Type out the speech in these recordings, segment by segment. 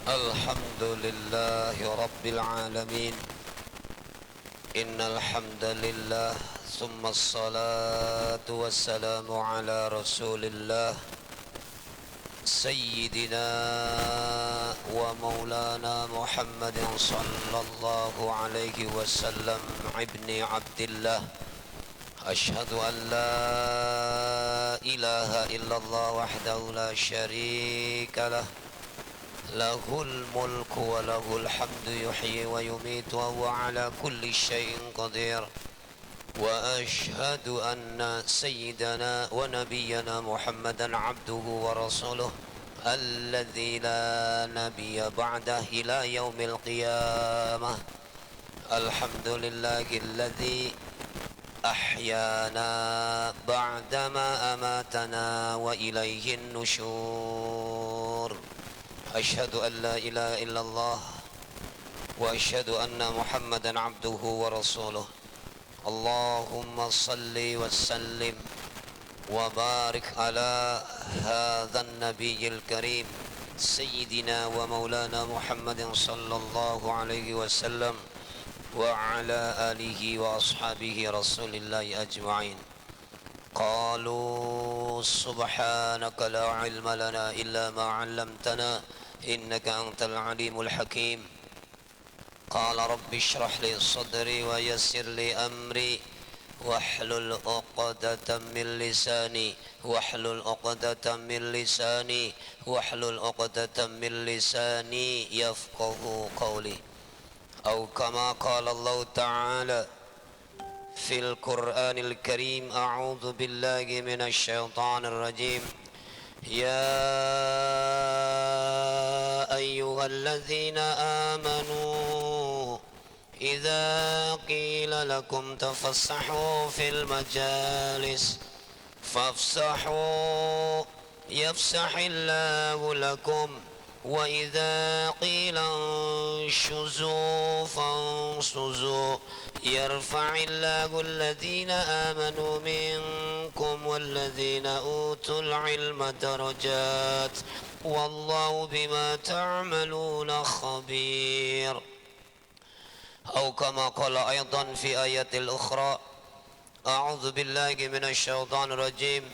الحمد لله رب العالمين. إن الحمد لله ثم الصلاة والسلام على رسول الله سيدنا ومولانا محمد صلى الله عليه وسلم ابن عبد الله. أشهد أن لا إله إلا الله وحده لا شريك له، له الملك وله الحمد يحيي ويميت وهو على كل شيء قدير. وأشهد أن سيدنا ونبينا محمدا عبده ورسوله الذي لا نبي بعده إلى يوم القيامة. الحمد لله الذي أحيانا بعدما أماتنا وإليه النشور. أشهد أن لا إله إلا الله وأشهد أن محمدا عبده ورسوله. اللهم صل وسلم وبارك على هذا النبي الكريم سيدنا ومولانا محمد صلى الله عليه وسلم وعلى آله وأصحابه رسول الله أجمعين. قالوا سبحانك لا علم لنا إلا ما علمتنا إنك أنت العليم الحكيم. قال رب اشرح لي صدري ويسر لي أمري واحلل عقدة من لساني واحلل عقدة من لساني يفقه قولي. أو كما قال الله تعالى في القرآن الكريم: أعوذ بالله من الشيطان الرجيم. يا أيها الذين آمنوا إذا قيل لكم تفسحوا في المجالس فافسحوا يفسح الله لكم، وإذا قيل انشزوا فانشزوا يرفع الله الذين آمنوا منكم والذين أوتوا العلم درجات والله بما تعملون خبير. أو كما قال أيضا في آية الأخرى: أعوذ بالله من الشيطان الرجيم.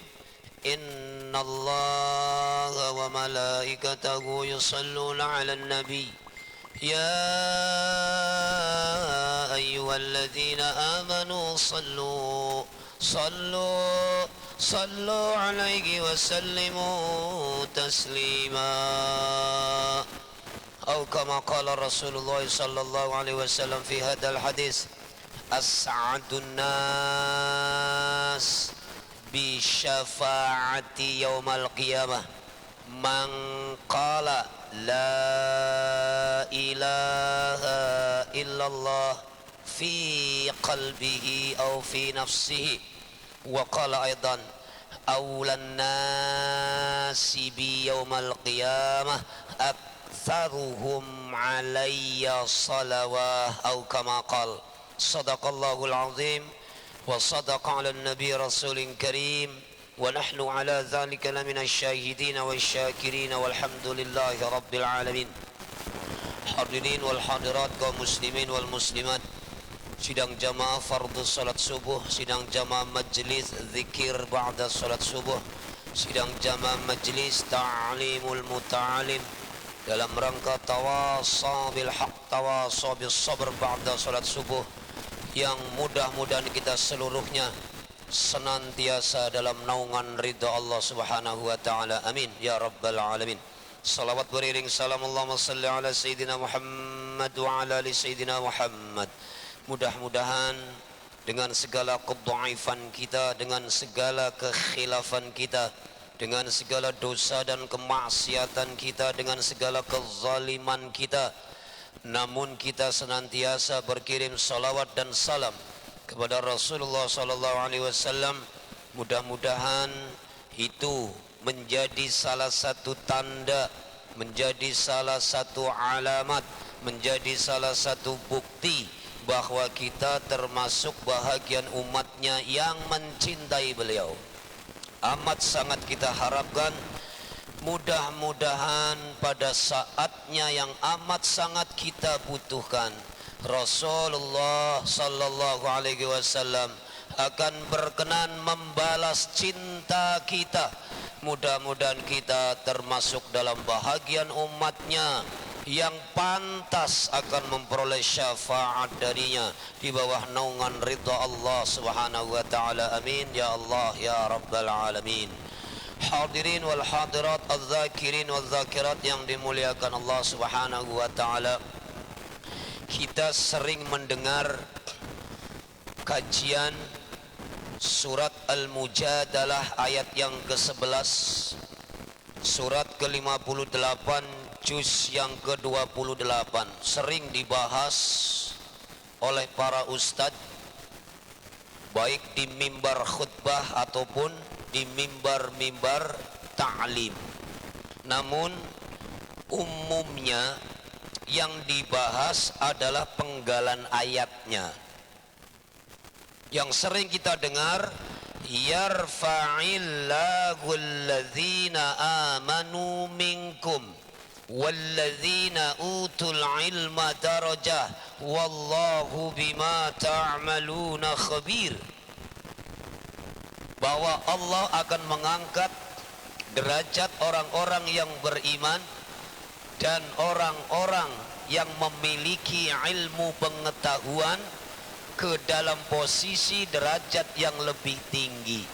إن الله وملائكته يصلون على النبي يا أيها الذين آمنوا صلوا عليه وسلموا تسليما. أو كما قال رسول الله صلى الله عليه وسلم في هذا الحديث: أسعد الناس بشفاعة يوم القيامة من قال لا إله إلا الله في قلبه أو في نفسه. وقال أيضا: أولى الناس بي يوم القيامة أكثرهم علي صلوات. أو كما قال. صدق الله العظيم وصدق على النبي رسول كريم ونحن على ذلك لمن الشاهدين والشاكرين والحمد لله رب العالمين. Hadirin wal hadirat, kaum muslimin wal muslimat, sidang jamaah fardhu salat subuh, sidang jamaah majlis zikir ba'da salat subuh, sidang jamaah majlis ta'limul muta'alim dalam rangka tawasa bil haq tawasa bis sabr ba'da salat subuh, yang mudah-mudahan kita seluruhnya senantiasa dalam naungan ridha Allah Subhanahu wa taala. Amin ya rabbal alamin. Salawat beriring salam Allahumma salli ala sayyidina Muhammad wa ala ali sayyidina Muhammad. Mudah-mudahan dengan segala kedhaifan kita, dengan segala kekhilafan kita, dengan segala dosa dan kemaksiatan kita, dengan segala kezaliman kita, namun kita senantiasa berkirim salawat dan salam kepada Rasulullah sallallahu alaihi wasallam. Mudah-mudahan itu menjadi salah satu tanda, menjadi salah satu alamat, menjadi salah satu bukti bahwa kita termasuk bahagian umatnya yang mencintai beliau. Amat sangat kita harapkan Mudah-mudahan pada saatnya yang amat sangat kita butuhkan, Rasulullah sallallahu alaihi wasallam akan berkenan membalas cinta kita. Mudah-mudahan kita termasuk dalam bahagian umatnya yang pantas akan memperoleh syafaat darinya di bawah naungan ridha Allah subhanahu wa ta'ala. Amin ya Allah ya rabbal alamin. Hadirin wal hadirat, az-zakirin wal zakirat yang dimuliakan Allah subhanahu wa ta'ala, kita sering mendengar kajian surat Al-Mujadalah ayat yang ke-11, surat ke-58, juz yang ke-28, sering dibahas oleh para ustadz baik di mimbar khutbah ataupun di mimbar-mimbar ta'lim. Namun umumnya yang dibahas adalah penggalan ayatnya. Yang sering kita dengar, yarfa'illahu alladhina amanu minkum walladzina utul ilma darajah wallahu bima ta'maluna khabir. Bahwa Allah akan mengangkat derajat orang-orang yang beriman dan orang-orang yang memiliki ilmu pengetahuan ke dalam posisi derajat yang lebih tinggi.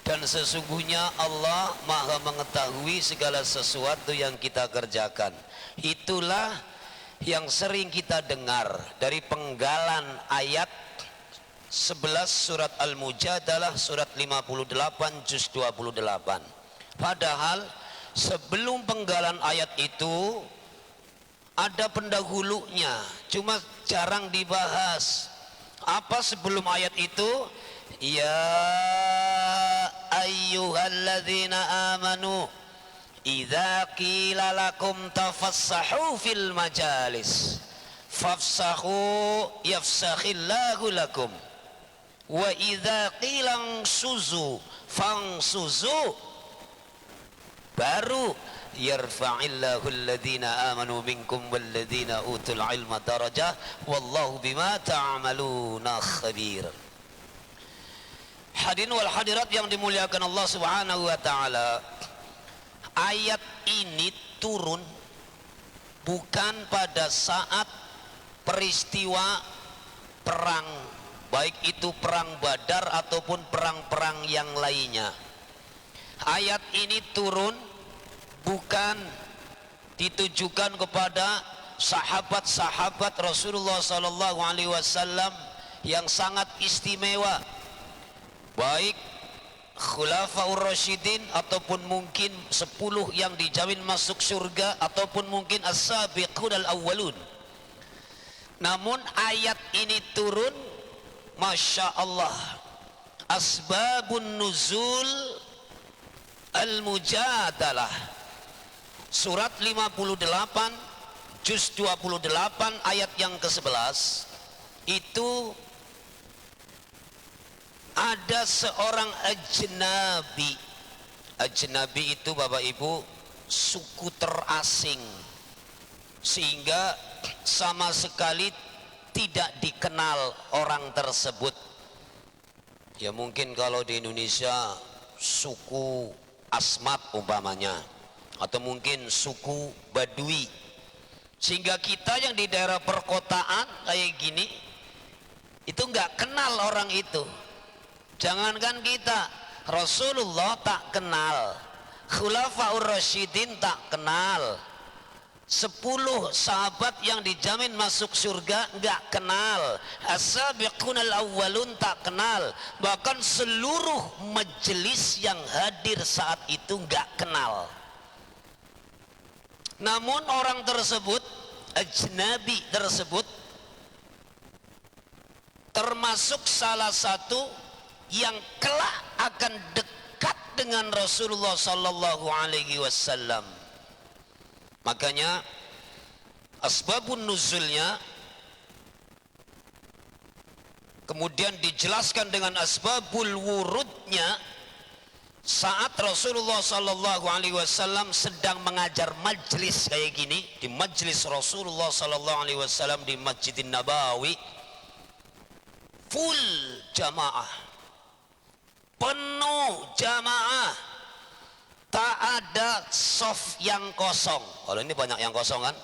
Dan sesungguhnya Allah maha mengetahui segala sesuatu yang kita kerjakan. Itulah yang sering kita dengar dari penggalan ayat 11 surat Al-Mujadalah, surat 58 juz 28. Padahal sebelum penggalan ayat itu ada pendahulunya, cuma jarang dibahas. Apa sebelum ayat itu? Ya ayyuhalladzina amanu idza qila lakum tafassahu fil majalis fafsahu yafsakhillahu lakum wa idza qila suzu fangsuzu, baru yarfa'illahu alladhina amanu minkum walladhina utul ilma darajah wallahu bima ta'maluna khabir. Hadirin wal hadirat yang dimuliakan Allah subhanahu wa ta'ala, ayat ini turun bukan pada saat peristiwa perang, baik itu perang Badar ataupun perang-perang yang lainnya. Ayat ini turun bukan ditujukan kepada sahabat-sahabat Rasulullah sallallahu alaihi wasallam yang sangat istimewa, baik Khulafaur Rasyidin ataupun mungkin 10 yang dijamin masuk surga ataupun mungkin as-sabiqun al-awwalun. Namun ayat ini turun, Masya Allah, asbabun nuzul Al-Mujadalah, surat 58 juz 28 ayat yang ke-11. Itu ada seorang ajnabi. Ajnabi itu Bapak Ibu suku terasing, sehingga sama sekali tidak dikenal orang tersebut. Ya mungkin kalau di Indonesia suku Asmat umpamanya, atau mungkin suku Badui, sehingga kita yang di daerah perkotaan kayak gini itu nggak kenal orang itu. Jangankan kita, Rasulullah tak kenal, Khulafaur Rasyidin tak kenal, 10 sahabat yang dijamin masuk surga nggak kenal, as-sabiqun al-awwalun tak kenal, bahkan seluruh majelis yang hadir saat itu nggak kenal. Namun orang tersebut, ajnabi tersebut, termasuk salah satu yang kelak akan dekat dengan Rasulullah sallallahu alaihi wasallam. Makanya asbabun nuzulnya kemudian dijelaskan dengan asbabul wurudnya, saat Rasulullah Sallallahu Alaihi Wasallam sedang mengajar majlis kayak gini, di majlis Rasulullah Sallallahu Alaihi Wasallam di Masjidin Nabawi, full jamaah, penuh jamaah, tak ada soft yang kosong. Kalau ini banyak yang kosong kan.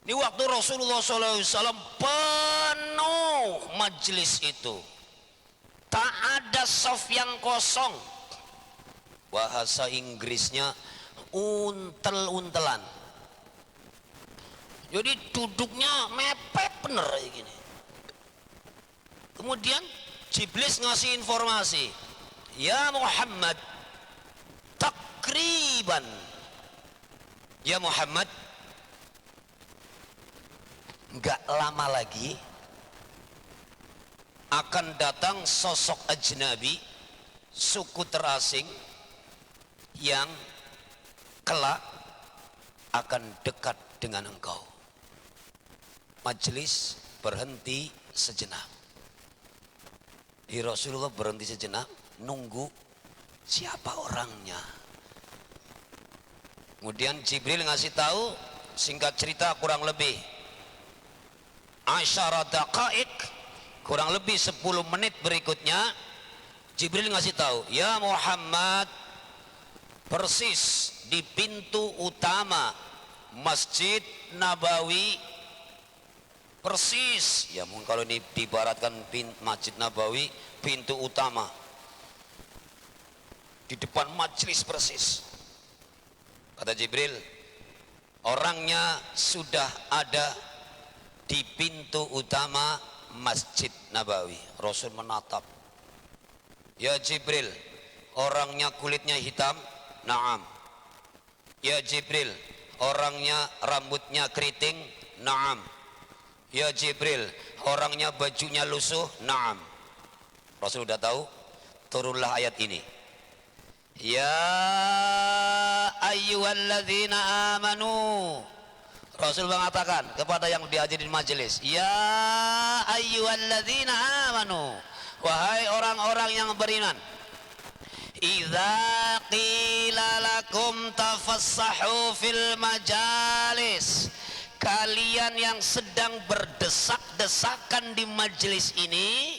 Ini waktu Rasulullah Sallallahu Alaihi Wasallam penuh majlis itu, tak ada soft yang kosong. Bahasa Inggrisnya untel-untelan. Jadi duduknya mepet bener kayak gini. Kemudian Jibril ngasih informasi, ya Muhammad, takriban, ya Muhammad, nggak lama lagi akan datang sosok ajnabi, suku terasing yang kelak akan dekat dengan engkau. Majelis berhenti sejenak. Rasulullah berhenti sejenak, nunggu siapa orangnya. Kemudian Jibril ngasih tahu, singkat cerita kurang lebih 10 daqaik, kurang lebih 10 menit berikutnya Jibril ngasih tahu, ya Muhammad, persis di pintu utama Masjid Nabawi, persis ya, mungkin kalau ini diibaratkan Masjid Nabawi pintu utama di depan majelis persis, kata Jibril, orangnya sudah ada di pintu utama Masjid Nabawi. Rasul menatap, ya Jibril, orangnya kulitnya hitam? Naam. Ya Jibril, orangnya rambutnya keriting? Naam. Ya Jibril, orangnya bajunya lusuh? Naam. Rasul sudah tahu, turunlah ayat ini, ya ayyuhalladzina amanu. Rasul mengatakan kepada yang dihadiri majelis, ya ayyuhalladzina amanu, wahai orang-orang yang beriman, idza qila lakum tafassahu fil majalis, kalian yang sedang berdesak-desakan di majelis ini,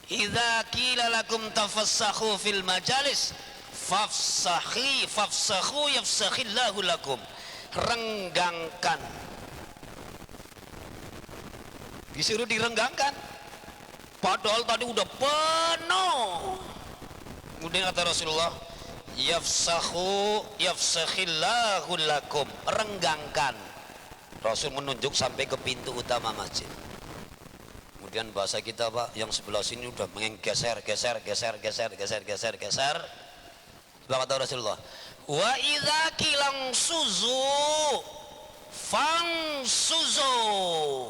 idza qila lakum tafassahu fil majalis fafsahu yafsahillahu lakum, renggangkan, disuruh direnggangkan, padahal tadi udah penuh. Kemudian kata Rasulullah, yafsahillahu lakum, renggangkan. Rasul menunjuk sampai ke pintu utama masjid. Kemudian bahasa kita Pak, yang sebelah sini udah menggeser. Kata Rasulullah, wa idza kilang suzu fang suzu,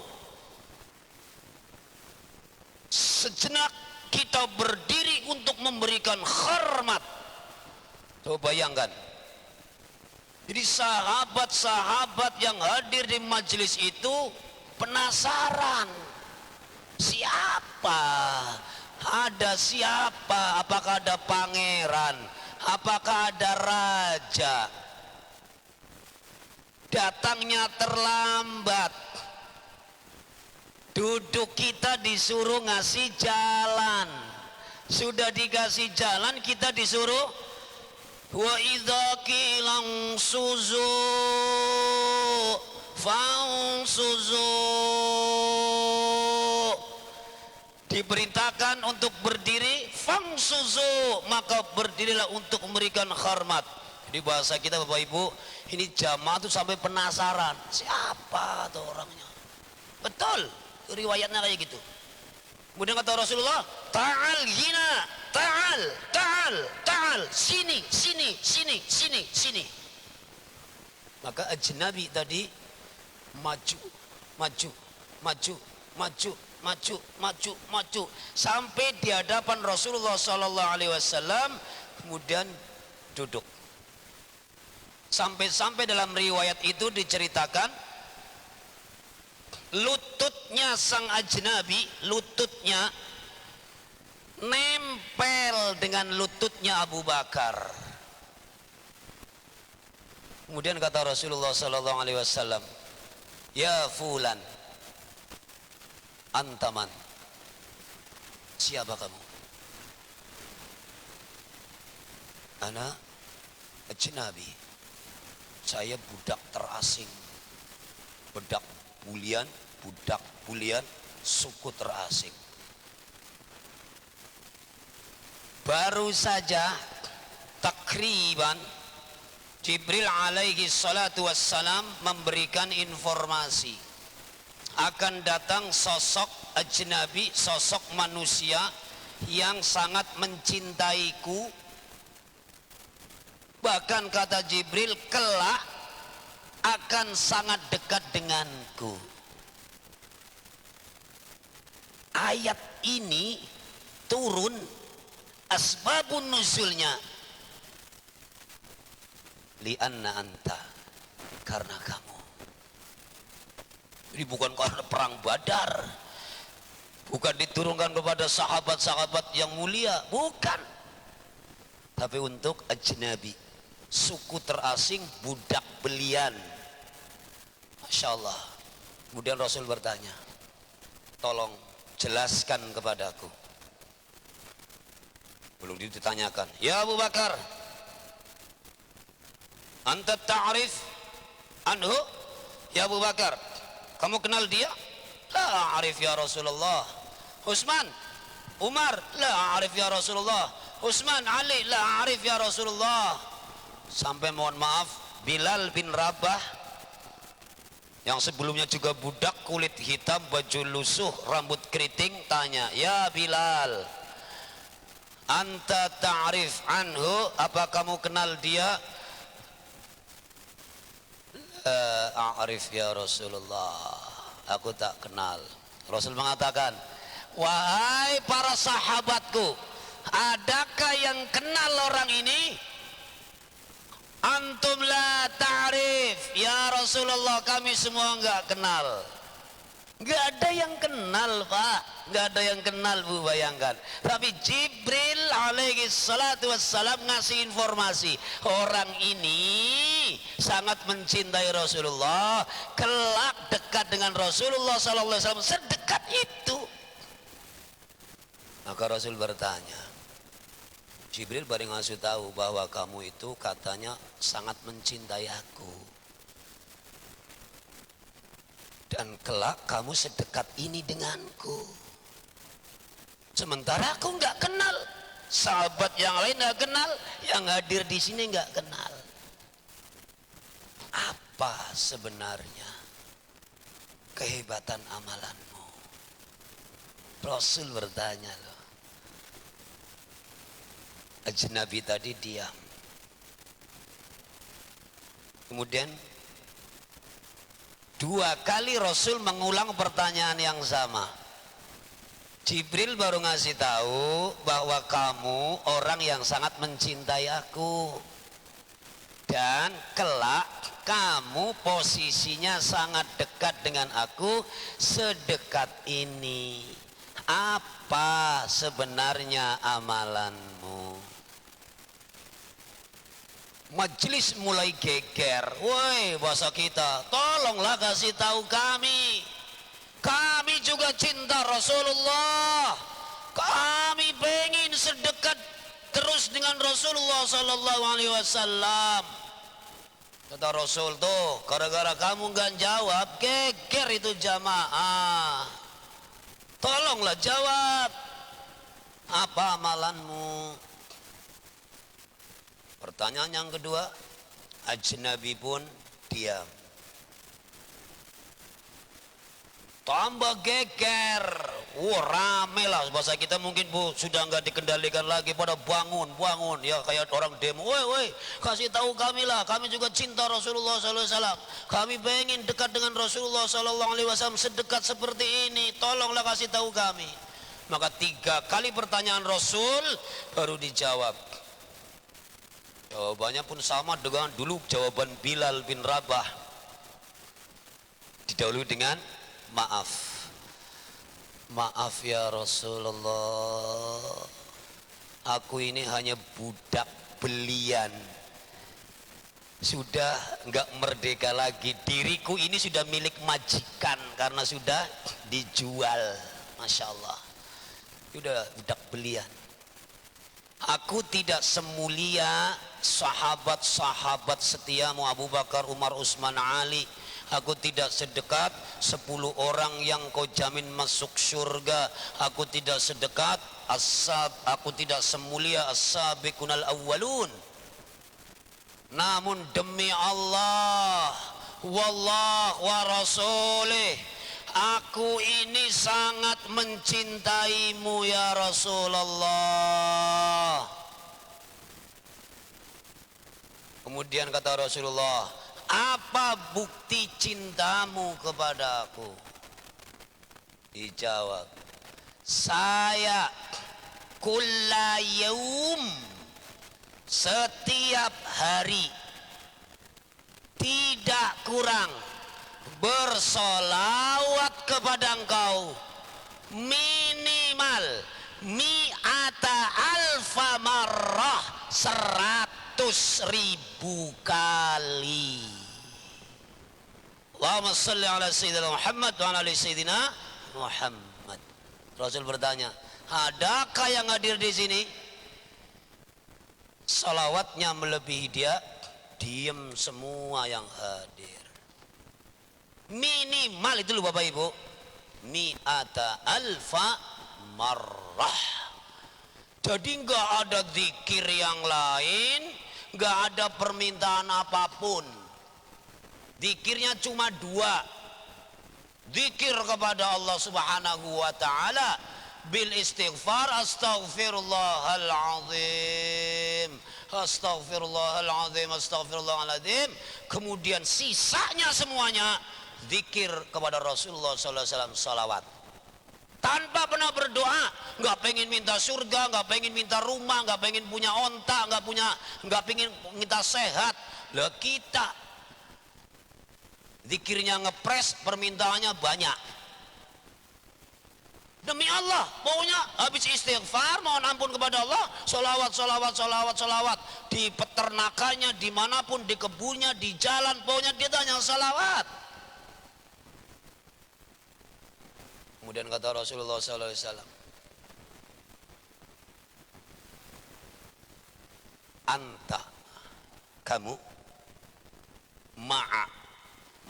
sejenak kita berdiri untuk memberikan hormat. Coba bayangkan, jadi sahabat-sahabat yang hadir di majelis itu penasaran, siapa, ada siapa, apakah ada pangeran, apakah ada raja. Datangnya terlambat, duduk kita disuruh ngasih jalan, sudah dikasih jalan kita disuruh wa idza qilang suzu fang suzu, diperintahkan untuk berdiri, fang suzu, maka berdirilah untuk memberikan hormat. Di bahasa kita Bapak Ibu, ini jamaah tuh sampai penasaran, siapa tuh orangnya. Betul, riwayatnya kayak gitu. Kemudian kata Rasulullah, ta'al hina, ta'al, sini. Maka ajnabi tadi maju sampai di hadapan Rasulullah Sallallahu Alaihi Wasallam, kemudian duduk. Sampai dalam riwayat itu diceritakan, lututnya sang ajnabi, lututnya nempel dengan lututnya Abu Bakar. Kemudian kata Rasulullah sallallahu alaihi wasallam, "Ya fulan, antaman." Siapa kamu? Ana ajnabi. Saya budak terasing. Budak bulian, suku terasing. Baru saja takriban Jibril alaihi salatu wassalam memberikan informasi akan datang sosok ajnabi, sosok manusia yang sangat mencintaiku. Bahkan kata Jibril, kelak akan sangat dekat denganku. Ayat ini turun, asbabun nuzulnya li'anna anta, karena kamu. Ini bukan karena perang Badar, bukan diturunkan kepada sahabat-sahabat yang mulia, bukan, tapi untuk ajnabi, suku terasing, budak belian. Masya Allah. Kemudian Rasul bertanya, tolong jelaskan kepadaku. Belum ditanyakan, ya Abu Bakar, anta ta'rif anhu? Ya Abu Bakar, kamu kenal dia? La a'rif ya Rasulullah. Utsman, Umar, la a'rif ya Rasulullah. Utsman, Ali, la a'rif ya Rasulullah. Sampai mohon maaf, Bilal bin Rabah yang sebelumnya juga budak, kulit hitam, baju lusuh, rambut keriting, tanya, ya Bilal, anta ta'rif anhu, apa kamu kenal dia? A'rif ya Rasulullah, aku tak kenal. Rasul mengatakan, wahai para sahabatku, adakah yang kenal orang ini? Antum la ta'rif ya Rasulullah, kami semua enggak kenal. Enggak ada yang kenal, Pak, enggak ada yang kenal, Bu, bayangkan. Tapi Jibril alaihi salatu wassalam ngasih informasi, orang ini sangat mencintai Rasulullah, kelak dekat dengan Rasulullah sallallahu alaihi wasallam, sedekat itu. Maka Rasul bertanya, Jibril baru ngasih tahu bahwa kamu itu katanya sangat mencintai aku, dan kelak kamu sedekat ini denganku. Sementara aku nggak kenal, sahabat yang lain nggak kenal, yang hadir di sini nggak kenal. Apa sebenarnya kehebatan amalanmu? Rasul bertanya loh. Ajnabi tadi diam. Kemudian 2 kali Rasul mengulang pertanyaan yang sama. Jibril baru ngasih tahu bahwa kamu orang yang sangat mencintai aku, dan kelak kamu posisinya sangat dekat dengan aku, sedekat ini. Apa sebenarnya amalanmu? Majelis mulai geger. Woi, bahasa kita, tolonglah kasih tahu kami. Kami juga cinta Rasulullah. Kami pengen sedekat terus dengan Rasulullah sallallahu alaihi wasallam. Kata Rasul tuh, gara-gara kamu nggak jawab, geger itu jamaah. Tolonglah jawab. Apa amalanmu? Pertanyaan yang kedua, ajnabi pun diam. Tambah geger, rame lah, bahasa kita mungkin, Bu, sudah nggak dikendalikan lagi, pada bangun, ya kayak orang demo. Woi, kasih tahu kami lah, kami juga cinta Rasulullah SAW. Kami pengen dekat dengan Rasulullah SAW sedekat seperti ini. Tolonglah kasih tahu kami. Maka 3 kali pertanyaan Rasul baru dijawab. Jawabannya pun sama dengan dulu jawaban Bilal bin Rabah. Didahului dengan maaf. Maaf ya Rasulullah, aku ini hanya budak belian, sudah enggak merdeka lagi. Diriku ini sudah milik majikan karena sudah dijual. Masya Allah, sudah budak belian. Aku tidak semulia sahabat-sahabat setiamu Abu Bakar, Umar, Utsman, Ali. Aku tidak sedekat 10 orang yang kau jamin masuk surga. Aku tidak sedekat aku tidak semulia as-sabiqunal awwalun. Namun demi Allah, wallah wa rasulih, aku ini sangat mencintaimu ya Rasulullah. Kemudian kata Rasulullah, apa bukti cintamu kepada aku? Dijawab, saya kulla yaum, setiap hari tidak kurang bersolawat kepada engkau minimal mi'ata alfa marrah, 100.000 kali. Allahumma salli ala sayyidina Muhammad wa ala ali sayyidina Muhammad. Rasul bertanya, adakah yang hadir di sini salawatnya melebihi dia? Diam semua yang hadir. Minimal itu loh Bapak Ibu, mi'ata alfa marrah. Jadi enggak ada zikir yang lain, enggak ada permintaan apapun. Zikirnya cuma 2. Zikir kepada Allah Subhanahu wa taala bil istighfar, astaghfirullahal azim, astaghfirullahaladzim, astaghfirullahaladzim. Kemudian sisanya semuanya zikir kepada Rasulullah SAW, salawat. Tanpa pernah berdoa, nggak pengen minta surga, nggak pengen minta rumah, nggak pengen punya onta, nggak pengen minta sehat. Lah kita zikirnya ngepres, permintaannya banyak. Demi Allah, maunya habis istighfar, mohon ampun kepada Allah, solawat, solawat, solawat, solawat. Di peternakannya, dimanapun, di kebunnya, di jalan, pokoknya dia tanya salawat. Kemudian kata Rasulullah SAW, anta, kamu, ma'a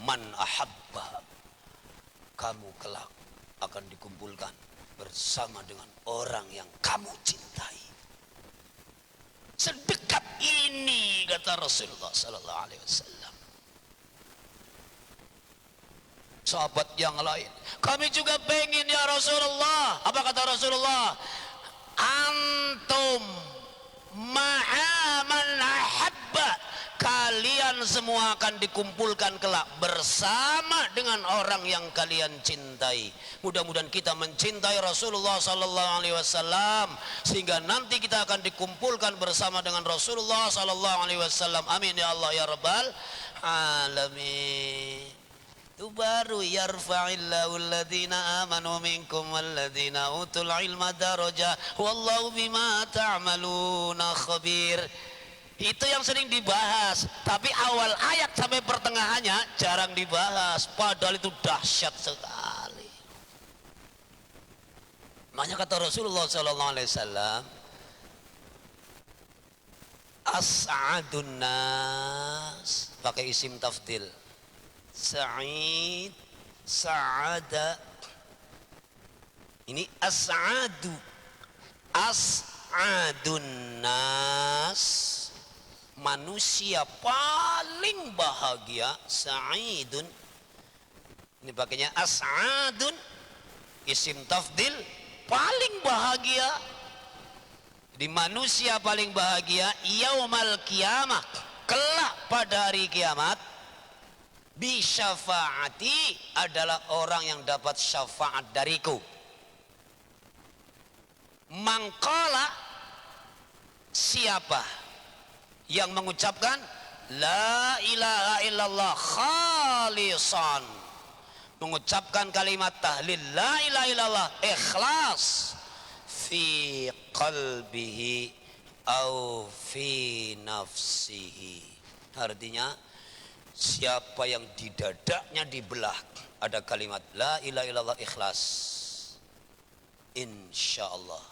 man ahabba, kamu kelak akan dikumpulkan bersama dengan orang yang kamu cintai. Sedekat ini kata Rasulullah sallallahu alaihi wasallam. Sahabat yang lain, kami juga pengen ya Rasulullah. Apa kata Rasulullah? Antum ma'a man ahabba, kalian semua akan dikumpulkan kelak bersama dengan orang yang kalian cintai. Mudah-mudahan kita mencintai Rasulullah sallallahu alaihi wasallam sehingga nanti kita akan dikumpulkan bersama dengan Rasulullah sallallahu alaihi wasallam. Amin ya Allah ya rabbal alamin. Itu baru yarfa'illahu alladhina amanu minkum walladhina utul ilma darajah wallahu bima ta'maluna khabir. Itu yang sering dibahas, tapi awal ayat sampai pertengahannya jarang dibahas, padahal itu dahsyat sekali. Makanya kata Rasulullah SAW, as'adun nas, pakai isim tafdil, sa'id, sa'ada. Ini as'adu, as'adun nas, manusia paling bahagia. Sa'idun, ini pakainya as'adun, isim tafdil, paling bahagia. Di manusia paling bahagia yaumal kiamah, kelak pada hari kiamat. Bi syafaati, adalah orang yang dapat syafaat dariku. Mangkala, siapa yang mengucapkan la ilaha illallah khalisan, mengucapkan kalimat tahlil la ilaha illallah ikhlas fi qalbihi au fi nafsihi. Artinya siapa yang di dadanya dibelah ada kalimat la ilaha illallah ikhlas, insyaallah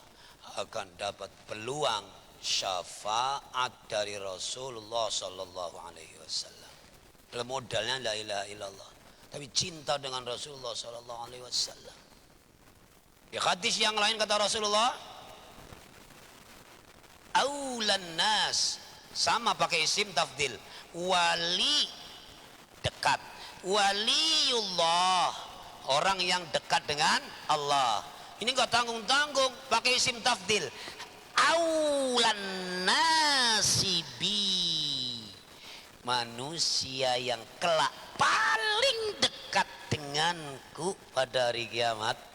akan dapat peluang syafaat dari Rasulullah sallallahu alaihi wasallam. Modalnya la ilaha illallah, tapi cinta dengan Rasulullah sallallahu alaihi wasallam. Di hadis yang lain kata Rasulullah, aulan nas, sama pakai isim tafdil, wali dekat, waliullah orang yang dekat dengan Allah. Ini enggak tanggung-tanggung pakai isim tafdil, aulan nasibi, manusia yang kelak paling dekat denganku pada hari kiamat.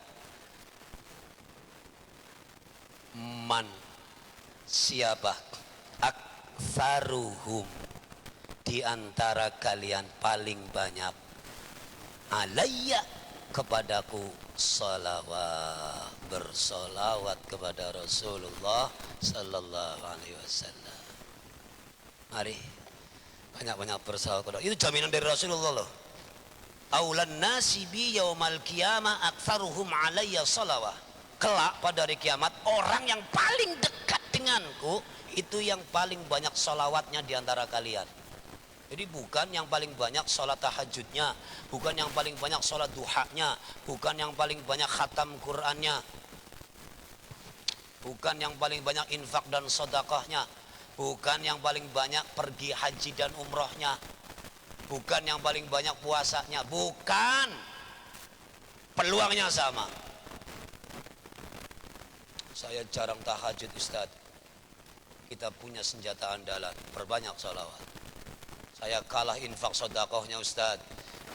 Man, siapa? Aktsaruhum, di antara kalian paling banyak alayya, kepadaku, salawat, bersolawat kepada Rasulullah sallallahu alaihi wasallam. Mari banyak-banyak bersolawat. Itu jaminan dari Rasulullah loh. Aulan nasi bi yaumal qiyamah aktsaruhum alayya salawat. Kelak pada hari kiamat orang yang paling dekat denganku itu yang paling banyak solawatnya di antara kalian. Jadi bukan yang paling banyak sholat tahajudnya, bukan yang paling banyak sholat duhanya, bukan yang paling banyak khatam Qur'annya, bukan yang paling banyak infak dan sedekahnya, bukan yang paling banyak pergi haji dan umrohnya, bukan yang paling banyak puasanya, bukan. Peluangnya sama. Saya jarang tahajud Ustaz. Kita punya senjata andalan, perbanyak sholawat. Saya kalah infak sedekahnya Ustaz.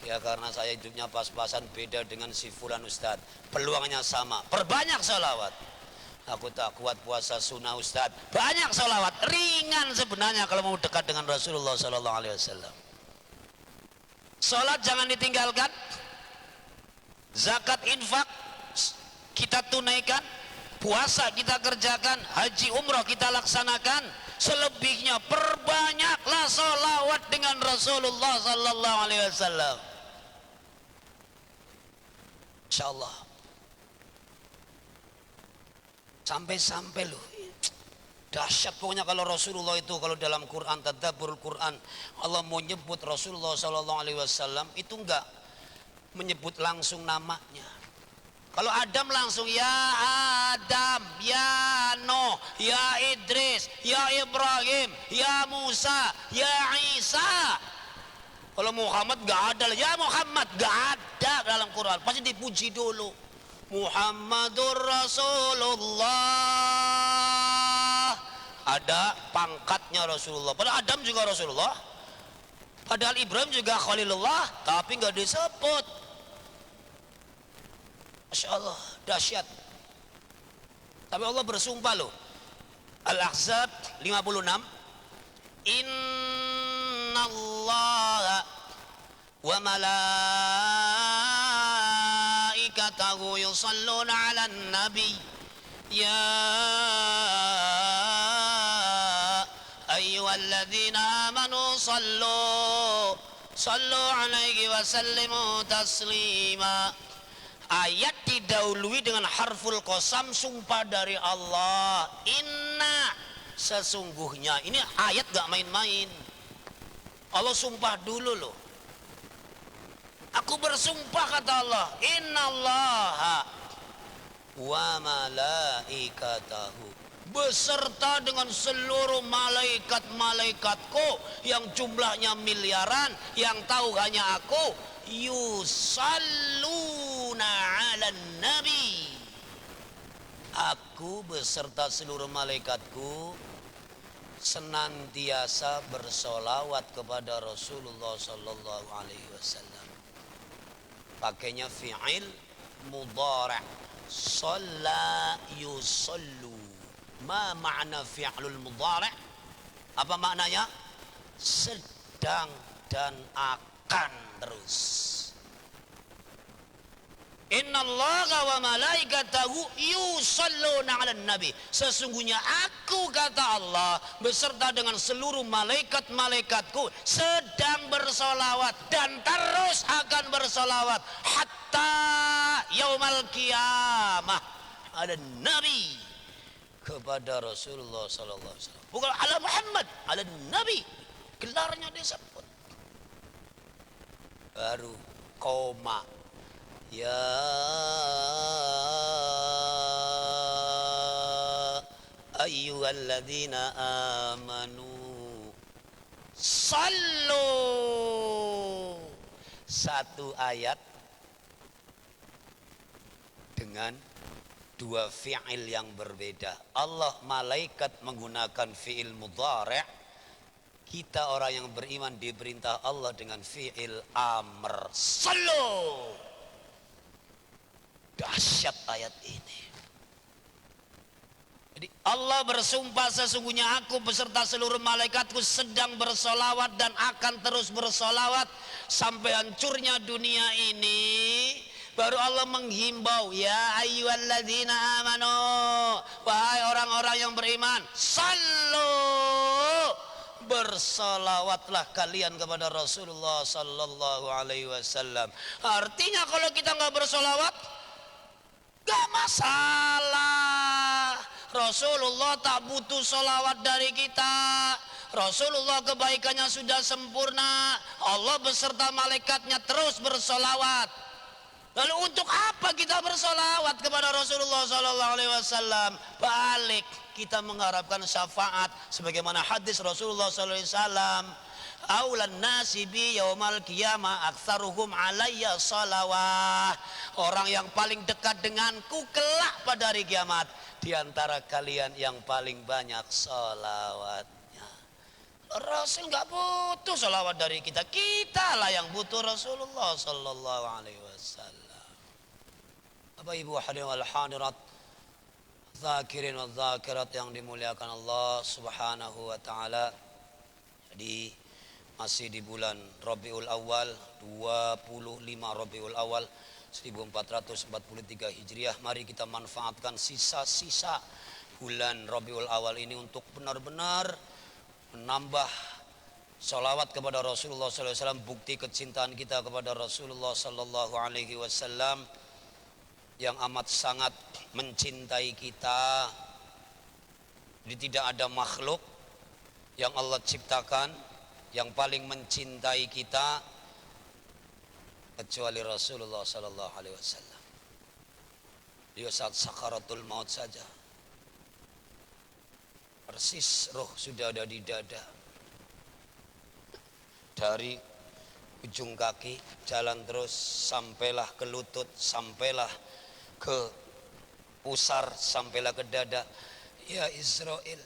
Ya karena saya hidupnya pas-pasan beda dengan si fulan Ustaz. Peluangnya sama, perbanyak sholawat. Aku tak kuat puasa sunnah Ustaz. Banyak sholawat, ringan sebenarnya kalau mau dekat dengan Rasulullah sallallahu alaihi wasallam. Sholat jangan ditinggalkan. Zakat infak kita tunaikan. Puasa kita kerjakan, haji umrah kita laksanakan. Selebihnya perbanyaklah sholawat dengan Rasulullah sallallahu alaihi wasallam. Insyaallah. Sampai-sampai loh, dahsyat pokoknya kalau Rasulullah itu, kalau dalam Quran, tadabburul Quran, Allah mau nyebut Rasulullah sallallahu alaihi wasallam itu enggak menyebut langsung namanya. Kalau Adam langsung ya Adam, ya Nuh, ya Idris, ya Ibrahim, ya Musa, ya Isa. Kalau Muhammad gak ada, ya Muhammad gak ada dalam Quran. Pasti dipuji dulu. Muhammadur Rasulullah. Ada pangkatnya Rasulullah. Padahal Adam juga Rasulullah. Padahal Ibrahim juga Khalilullah, tapi gak disebut. Masya Allah, dahsyat. Tapi Allah bersumpah loh. Al-Ahzab 56. Innallaha wa malaikatahu yusalluna 'alan nabi ya ayyuhalladzina amanu sallu 'alaihi wa sallimu taslima. Ayat didahului dengan harful qasam, sumpah dari Allah. Inna, sesungguhnya. Ini ayat gak main-main. Allah sumpah dulu loh. Aku bersumpah kata Allah, innallaha wa malaikatahu, beserta dengan seluruh malaikat-malaikatku yang jumlahnya miliaran, yang tahu hanya aku, yusalluna 'alan nabi. Aku beserta seluruh malaikatku senantiasa bersolawat kepada Rasulullah sallallahu alaihi wasallam. Pakainya fi'il mudhari', shalla yusallu. Ma makna fi'lul mudhari'? Apa maknanya? Sedang dan akan terus. Innallaha wa malaikatahu yusholluna 'alan nabi. Sesungguhnya aku, kata Allah, beserta dengan seluruh malaikat-malaikatku sedang bersolawat dan terus akan bersolawat hatta yaumal qiyamah ada nabi kepada Rasulullah sallallahu alaihi wasallam. Bukan ala Muhammad, ala nabi. Gelarnya disebut. Baru koma. Ya ayyuhalladzina amanu sallu. Satu ayat dengan dua fi'il yang berbeda. Allah malaikat menggunakan fi'il mudhari'. Kita orang yang beriman diperintah Allah dengan fi'il amr. Sallu. Dahsyat ayat ini. Jadi Allah bersumpah, sesungguhnya aku beserta seluruh malaikatku sedang bersolawat dan akan terus bersolawat sampai hancurnya dunia ini. Baru Allah menghimbau, ya ayyuhalladzina amanu, wahai orang-orang yang beriman, sallu, bersolawatlah kalian kepada Rasulullah sallallahu alaihi wasallam. Artinya kalau kita nggak bersolawat, gak masalah. Rasulullah tak butuh solawat dari kita. Rasulullah kebaikannya sudah sempurna. Allah beserta malaikatnya terus bersolawat. Lalu untuk apa kita bersolawat kepada Rasulullah SAW? Balik kita mengharapkan syafaat, sebagaimana hadis Rasulullah SAW. Aulan nasi bi yaumal qiyamah aktsaruhum alayya salawah. Orang yang paling dekat denganku kelak pada hari kiamat di antara kalian yang paling banyak salawatnya. Rasul nggak butuh salawat dari kita, kitalah yang butuh Rasulullah sallallahu alaihi wasallam. Bapak Ibu hadirin wal hadirat, zakirin wal zakirat yang dimuliakan Allah Subhanahu wa taala. Jadi masih di bulan Rabiul Awal, 25 Rabiul Awal 1443 Hijriah. Mari kita manfaatkan sisa-sisa bulan Rabiul Awal ini untuk benar-benar menambah salawat kepada Rasulullah SAW. Bukti kecintaan kita kepada Rasulullah SAW yang amat sangat mencintai kita. Jadi tidak ada makhluk yang Allah ciptakan yang paling mencintai kita kecuali Rasulullah sallallahu alaihi wasallam. Dia saat sakaratul maut saja, persis roh sudah ada di dada. Dari ujung kaki jalan terus sampailah ke lutut, sampailah ke pusar, sampailah ke dada. Ya Israel,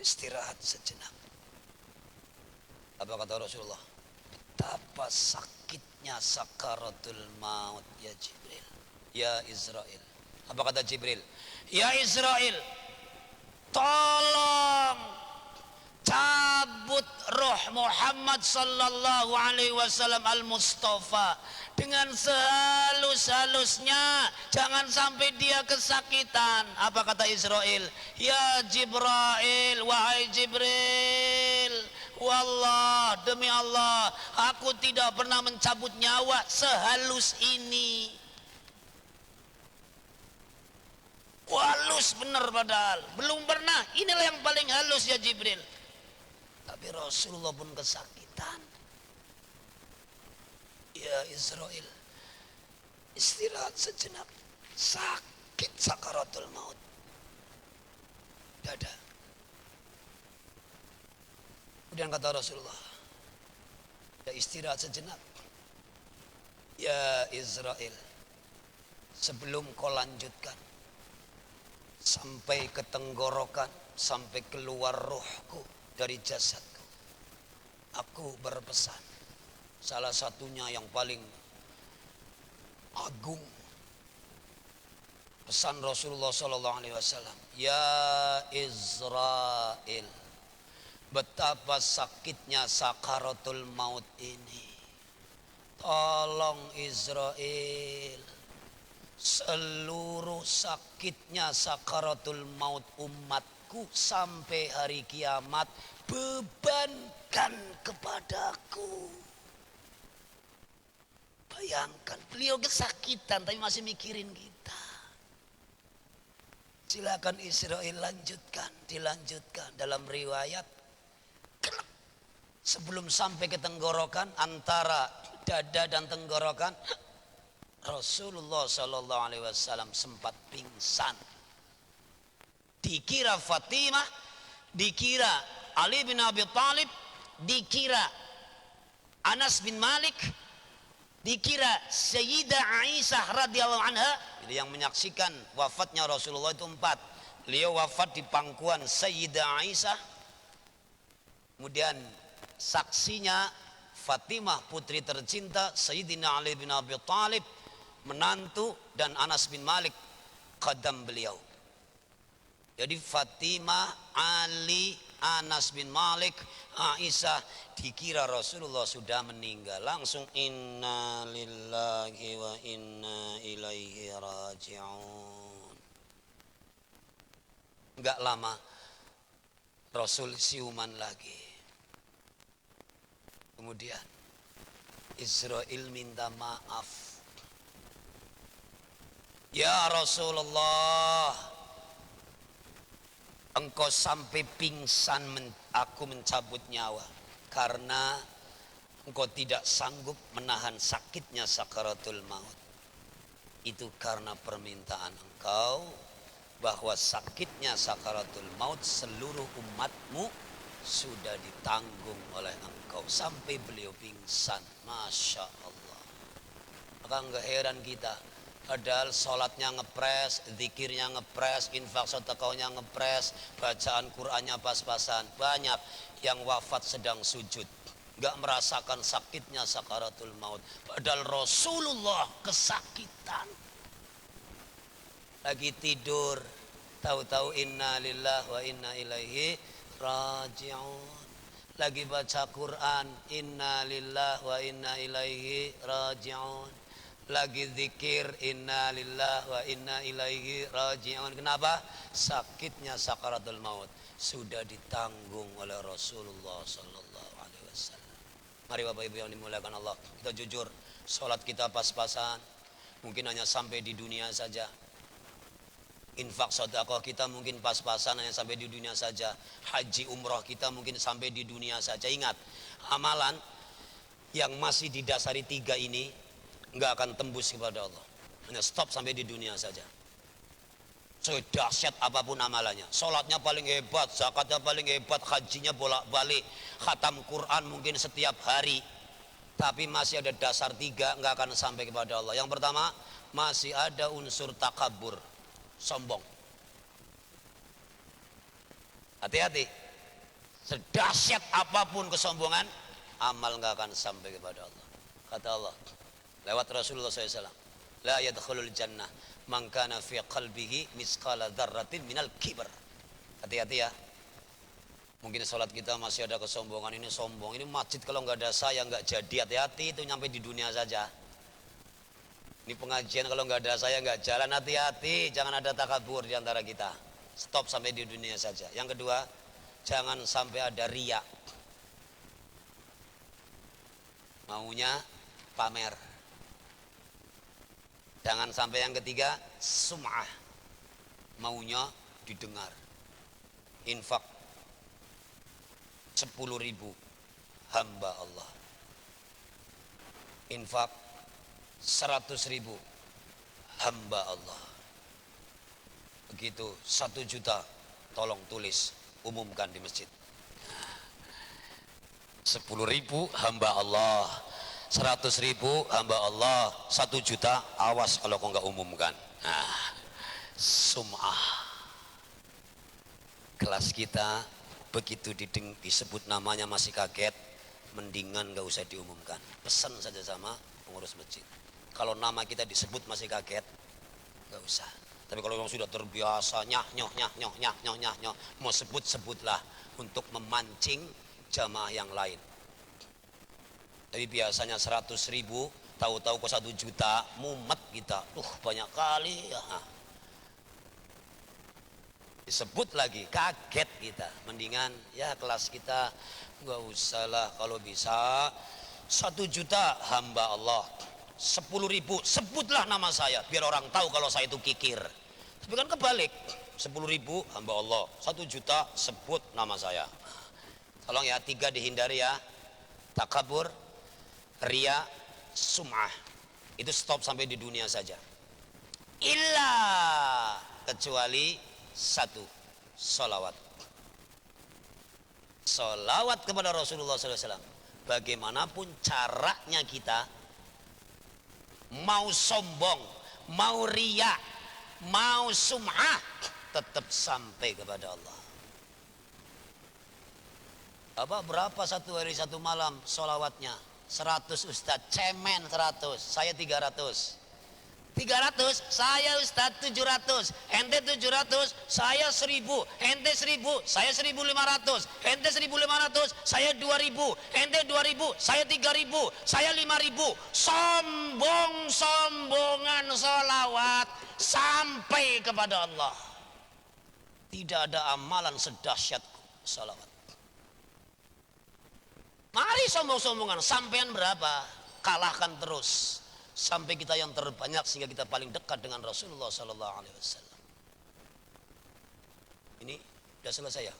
istirahat sejenak. Apa kata Rasulullah? Betapa sakitnya sakaratul maut ya Jibril. Ya Israel. Apa kata Jibril? Ya Israel, tolong cabut roh Muhammad sallallahu alaihi wasallam al-Mustafa dengan sehalus-halusnya, jangan sampai dia kesakitan. Apa kata Israel? Ya Jibril, wahai Jibril, wallah, demi Allah, aku tidak pernah mencabut nyawa sehalus ini. Halus benar padahal, belum pernah. Inilah yang paling halus ya Jibril. Tapi Rasulullah pun kesakitan. Ya Israel, istirahat sejenak. Sakit sakaratul maut. Dada. Kemudian kata Rasulullah, ya istirahat sejenak. Ya Israel, sebelum kau lanjutkan sampai ke tenggorokan, sampai keluar rohku dari jasadku, aku berpesan. Salah satunya yang paling agung, pesan Rasulullah SAW, ya Israel, betapa sakitnya sakaratul maut ini. Tolong Israel, seluruh sakitnya sakaratul maut umatku sampai hari kiamat bebankan kepadaku. Bayangkan, beliau kesakitan tapi masih mikirin kita. Silakan Israel dilanjutkan dalam riwayat. Sebelum sampai ke tenggorokan, antara dada dan tenggorokan, Rasulullah Shallallahu Alaihi Wasallam sempat pingsan. Dikira Fatimah, dikira Ali bin Abi Thalib, dikira Anas bin Malik, dikira Sayyidah Aisyah radhiyallahu anha. Jadi yang menyaksikan wafatnya Rasulullah itu 4. Beliau wafat di pangkuan Sayyidah Aisyah. Kemudian saksinya Fatimah putri tercinta, Sayyidina Ali bin Abi Thalib menantu, dan Anas bin Malik qadam beliau. Jadi Fatimah, Ali, Anas bin Malik, Aisyah, dikira Rasulullah sudah meninggal. Langsung inna lillahi wa inna ilaihi raji'un. Enggak lama Rasul siuman lagi. Kemudian Israel minta maaf. Ya Rasulullah, engkau sampai pingsan, aku mencabut nyawa karena engkau tidak sanggup menahan sakitnya sakaratul maut. Itu karena permintaan engkau bahwa sakitnya sakaratul maut seluruh umatmu sudah ditanggung oleh engkau. Sampai beliau pingsan. Masya Allah. Maka enggak heran kita, padahal sholatnya ngepres, zikirnya ngepres, infak sedekahnya ngepres, bacaan Qur'annya pas-pasan. Banyak yang wafat sedang sujud, enggak merasakan sakitnya sakaratul maut. Padahal Rasulullah kesakitan. Lagi tidur, tahu-tahu inna lillahi wa inna ilaihi raji'un. Lagi baca Quran, inna lillahi wa inna ilaihi raji'un. Lagi zikir, inna lillahi wa inna ilaihi raji'un. Kenapa? Sakitnya sakaratul maut sudah ditanggung oleh Rasulullah sallallahu alaihi wasallam. Mari Bapak Ibu yang dimuliakan Allah, kita jujur, salat kita pas-pasan, mungkin hanya sampai di dunia saja. Infak sedekah kita mungkin pas-pasan, hanya sampai di dunia saja. Haji umroh kita mungkin sampai di dunia saja. Ingat, amalan yang masih didasari 3 ini enggak akan tembus kepada Allah. Hanya stop sampai di dunia saja. Sedahsyat apapun amalannya, sholatnya paling hebat, zakatnya paling hebat, hajinya bolak-balik, khatam Quran mungkin setiap hari, tapi masih ada dasar 3 enggak akan sampai kepada Allah. Yang pertama, masih ada unsur takabur, sombong. Hati-hati, sedahsyat apapun kesombongan, amal nggak akan sampai kepada Allah. Kata Allah lewat Rasulullah SAW, la yadkhulul jannah man kana fi qalbihi misqala dzarratin minal kibr. Hati-hati ya, mungkin sholat kita masih ada kesombongan, ini sombong, ini masjid kalau nggak ada saya nggak jadi. Hati-hati, itu nyampe di dunia saja. Ini pengajian kalau nggak ada saya nggak jalan. Hati-hati, jangan ada takabur di antara kita. Stop sampai di dunia saja. Yang kedua, jangan sampai ada riya, maunya pamer. Jangan sampai yang ketiga, sum'ah, maunya didengar. Infak 10.000 hamba Allah, infak 100.000 hamba Allah. Begitu 1 juta, tolong tulis, umumkan di masjid. 10.000 hamba Allah, 100.000 hamba Allah, 1 juta, awas kalau kau nggak umumkan. Nah, sum'ah. Kelas kita begitu disebut namanya masih kaget, mendingan nggak usah diumumkan. Pesan saja sama pengurus masjid. Kalau nama kita disebut masih kaget, nggak usah. Tapi kalau yang sudah terbiasa nyah mau sebutlah untuk memancing jamaah yang lain. Tapi biasanya 100.000, tahu-tahu kok 1 juta, mumet kita. Banyak kali ya. Disebut lagi, kaget kita. Mendingan ya kelas kita nggak usah lah, kalau bisa 1 juta hamba Allah, 10.000 sebutlah nama saya biar orang tahu kalau saya itu kikir. Tapi kan kebalik, 10.000 hamba Allah, 1 juta sebut nama saya. Tolong ya, 3 dihindari ya: takabur, ria, sum'ah. Itu stop sampai di dunia saja. Illa, kecuali 1, sholawat. Sholawat kepada Rasulullah SAW. Bagaimanapun caranya kita, mau sombong, mau riya, mau sum'ah, tetap sampai kepada Allah. Berapa satu hari satu malam sholawatnya? 100 Ustadz, cemen 100, saya 300. 300, saya Ustadz 700, ente 700, saya 1000, ente 1000, saya 1500, ente 1500, saya 2000, ente 2000, saya 3000, saya 5000. Sombong-sombongan sholawat sampai kepada Allah. Tidak ada amalan sedahsyat sholawat. Mari sombong-sombongan, sampean berapa? Kalahkan terus sampai kita yang terbanyak, sehingga kita paling dekat dengan Rasulullah Sallallahu Alaihi Wasallam. Ini udah selesai ya?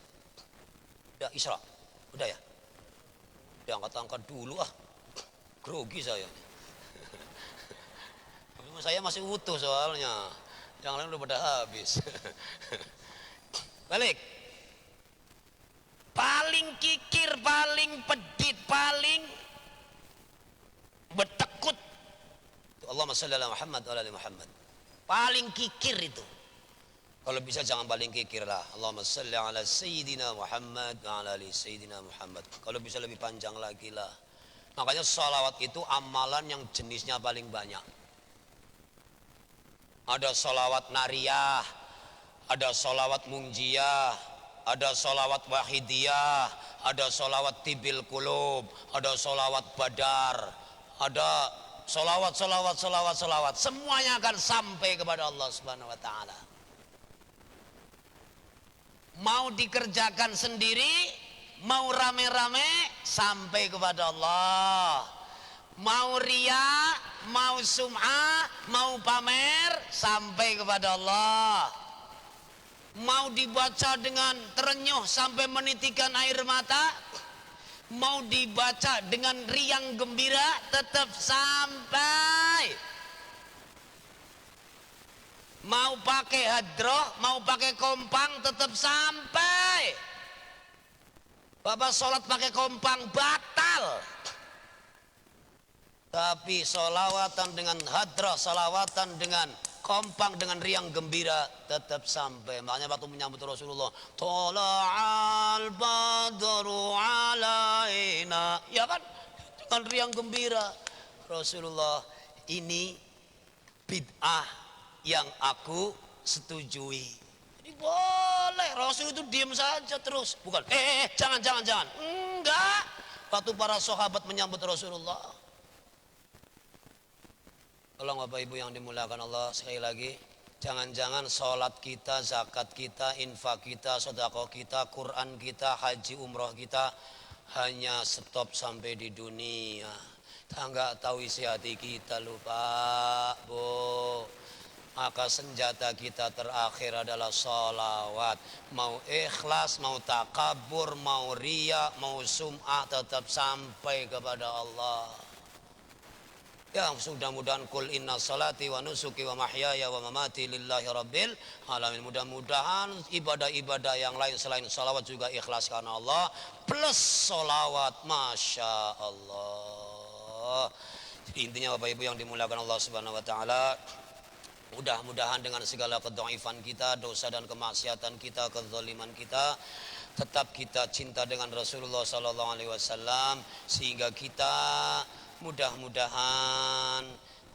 Udah Isra? Udah ya? Udah angkat-angkat dulu grogi saya. Saya masih utuh soalnya, yang lain udah pada habis. Balik. Paling kikir, paling pedit, paling betekut, Allahumma sholli ala Muhammad wa ala Muhammad. Paling kikir itu. Kalau bisa jangan paling kikir lah. Allahumma sholli ala Sayyidina Muhammad wa ala ali Sayyidina Muhammad. Kalau bisa lebih panjang lagi lah. Makanya sholawat itu amalan yang jenisnya paling banyak. Ada sholawat nariyah, ada sholawat munjiyah, ada sholawat wahidiyah, ada sholawat tibil kulub, ada sholawat badar, ada sholawat. Semuanya akan sampai kepada Allah Subhanahu wa ta'ala. Mau dikerjakan sendiri, mau rame-rame, sampai kepada Allah. Mau riya, mau sum'ah, mau pamer, sampai kepada Allah. Mau dibaca dengan terenyuh sampai menitikan air mata, mau dibaca dengan riang gembira, tetap sampai. Mau pakai hadroh, mau pakai kompang, tetap sampai. Bapak sholat pakai kompang batal. Tapi sholawatan dengan hadroh, sholawatan dengan kompang, dengan riang gembira, tetap sampai. Makanya waktu menyambut Rasulullah, tola'al badru alaina, ya kan, dengan riang gembira. Rasulullah, ini bid'ah yang aku setujui. Jadi boleh, Rasul itu diam saja terus. Bukan, jangan. Enggak. Waktu para sahabat menyambut Rasulullah. Tolong Bapak Ibu yang dimuliakan Allah, sekali lagi, jangan-jangan sholat kita, zakat kita, infak kita, sedekah kita, Quran kita, haji umroh kita hanya stop sampai di dunia. Kita nggak tahu isi hati kita, lupa, Bu. Maka senjata kita terakhir adalah sholawat. Mau ikhlas, mau takabur, mau riya, mau sum'ah, tetap sampai kepada Allah. Ya, mudah-mudahan kul inna salati wa nusuki wa mahyaya wa mamati lillahi rabbil alamin. Mudah-mudahan ibadah-ibadah yang lain selain salawat juga ikhlas karena Allah, plus salawat. Masya Allah. Jadi intinya Bapak Ibu yang dimuliakan Allah Subhanahu wa ta'ala, mudah-mudahan dengan segala kedhaifan kita, dosa dan kemaksiatan kita, kezaliman kita, tetap kita cinta dengan Rasulullah sallallahu alaihi wasallam, sehingga kita mudah-mudahan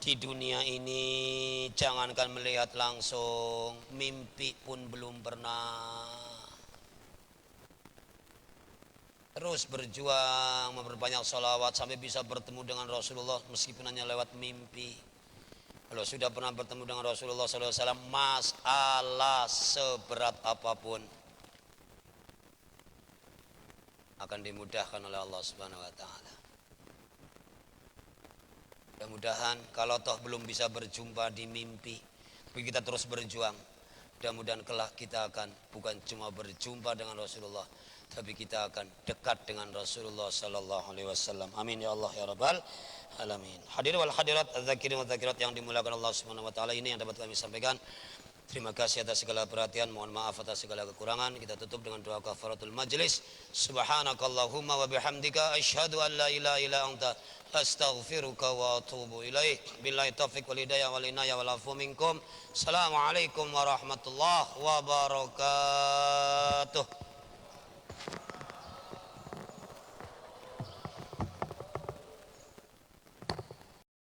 di dunia ini jangankan melihat langsung, mimpi pun belum pernah. terus berjuang memperbanyak sholawat sampai bisa bertemu dengan Rasulullah meskipun hanya lewat mimpi. Kalau sudah pernah bertemu dengan Rasulullah SAW, masalah seberat apapun akan dimudahkan oleh Allah Subhanahu wa taala. Mudah-mudahan kalau toh belum bisa berjumpa di mimpi, tapi kita terus berjuang. Mudah-mudahan kelak kita akan bukan cuma berjumpa dengan Rasulullah, tapi kita akan dekat dengan Rasulullah sallallahu alaihi wasallam. Amin ya Allah ya rabbal alamin. Hadirin wal hadirat, adzakirin wa dzakirat yang dimuliakan Allah Subhanahu wa taala, ini yang dapat kami sampaikan. Terima kasih atas segala perhatian, mohon maaf atas segala kekurangan. Kita tutup dengan doa kafaratul majlis. Subhanakallahumma wa bihamdika asyhadu an la ilaha illa anta astaghfiruka wa atubu ilaik. Billahi taufiq wal hidayah wal inayah wal afu minkum. Assalamualaikum warahmatullahi wabarakatuh.